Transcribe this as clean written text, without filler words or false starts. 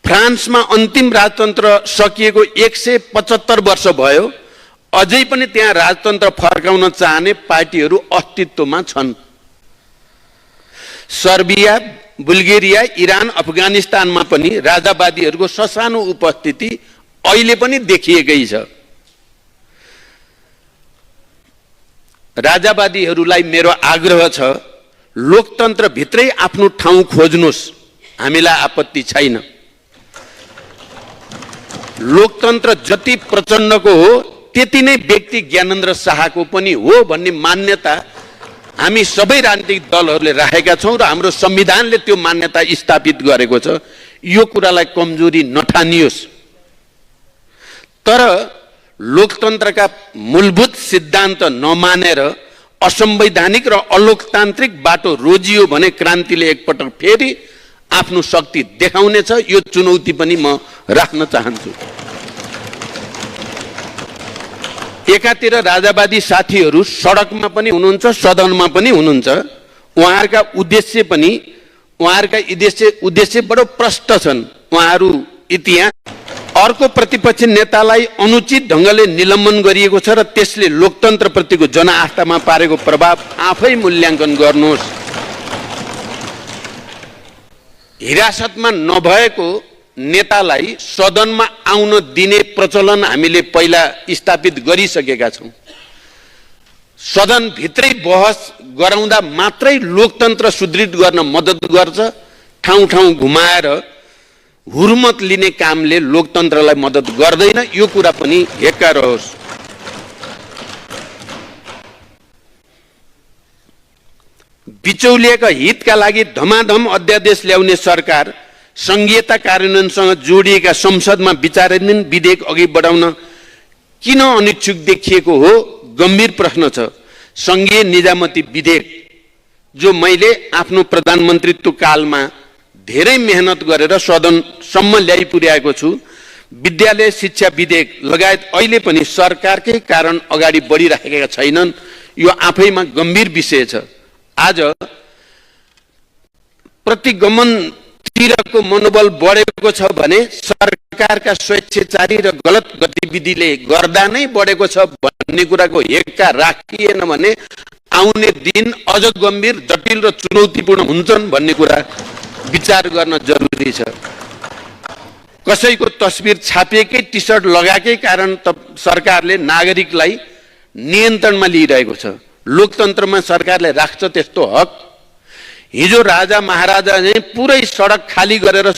फ्रान्समा अन्तिम राजतन्त्र सकिएको 175 वर्ष भयो, अझै पनि त्यहाँ राजतन्त्र फर्काउन चाहने पार्टीहरू अस्तित्वमा छन्। सर्बिया, बुल्गेरिया, इरान, अफगानिस्तानमा पनि राजावादीहरूको ससानो उपस्थिति अहिले पनि देखिएकै छ। राजावादीहरूलाई मेरो आग्रह छ, लोकतन्त्र भित्रै आफ्नो ठाउँ खोज्नुस्, हामीलाई आपत्ति छैन। लोकतन्त्र जति प्रचण्डको हो त्यति नै व्यक्ति ज्ञानेन्द्र शाहको पनि हो भन्ने मान्यता हामी सबै राजनीतिक दलहरूले राखेका छौं र हाम्रो संविधानले त्यो मान्यता स्थापित गरेको छ। यो कुरालाई कमजोरी नठानियोस्। तर लोकतन्त्रका मूलभूत सिद्धान्त नमानेर असंवैधानिक र अलोकतान्त्रिक बाटो रोजियो भने क्रान्तिले एकपटक फेरि आफ्नो शक्ति देखाउनेछ। यो चुनौती पनि म राख्न चाहन्छु। एकातिर राजावादी साथीहरू सडकमा पनि हुनुहुन्छ, सदनमा पनि हुनुहुन्छ। उहाँहरूका उद्देश्य बडो प्रष्ट छन्। उहाँहरू इतिहास अर्को प्रतिपक्ष नेतालाई अनुचित ढंगले निलम्बन गरिएको छ र त्यसले लोकतन्त्रप्रतिको जनआस्थामा पारेको प्रभाव आफै मूल्याङ्कन गर्नुहोस्। हिरासतमा नभएको नेतालाई सदनमा आउन दिने प्रचलन हामीले पहिला स्थापित गरिसकेका छौं। सदन भित्रै बहस गराउँदा मात्रै लोकतन्त्र सुदृढ गर्न मद्दत गर्छ। ठाउँ ठाउँ घुमाएर हुर्मत लिने कामले लोकतन्त्रलाई मद्दत गर्दैन। यो कुरा पनि हेक्का रहोस्। बिचौलिएका हितका लागि धमाधम अध्यादेश ल्याउने सरकार संघीयता कार्यान्वयनसँग जोडिएका संसदमा विचाराधीन विधेयक अघि बढाउन किन अनिच्छुक देखिएको हो? गम्भीर प्रश्न छ। संघीय निजामती विधेयक जो मैले आफ्नो प्रधानमन्त्रीत्व कालमा धेरै मेहनत गरेर सदनसम्म ल्याइ पुर्याएको छु, विद्यालय शिक्षा विधेयक लगायत अहिले पनि सरकारकै कारण अगाडि बढिरहेका छैनन्। यो आफैमा गम्भीर विषय छ। आज प्रतिगमनतिरको मनोबल बढेको छ भने सरकारका स्वेच्छाचारी र गलत गतिविधिले गर्दा नै बढेको छ भन्ने कुराको हेक्का राखिएन भने आउने दिन अझ गम्भीर, जटिल र चुनौतीपूर्ण हुन्छन् भन्ने कुरा विचार गर्न जरुरी छ। कसैको तस्बिर छापिएकै टी सर्ट लगाएकै कारण सरकारले नागरिकलाई नियन्त्रणमा लिइरहेको छ। लोकतन्त्रमा सरकारले राख्छ त्यस्तो हक? हिजो राजा महाराजा नै पुरै सडक खाली गरेर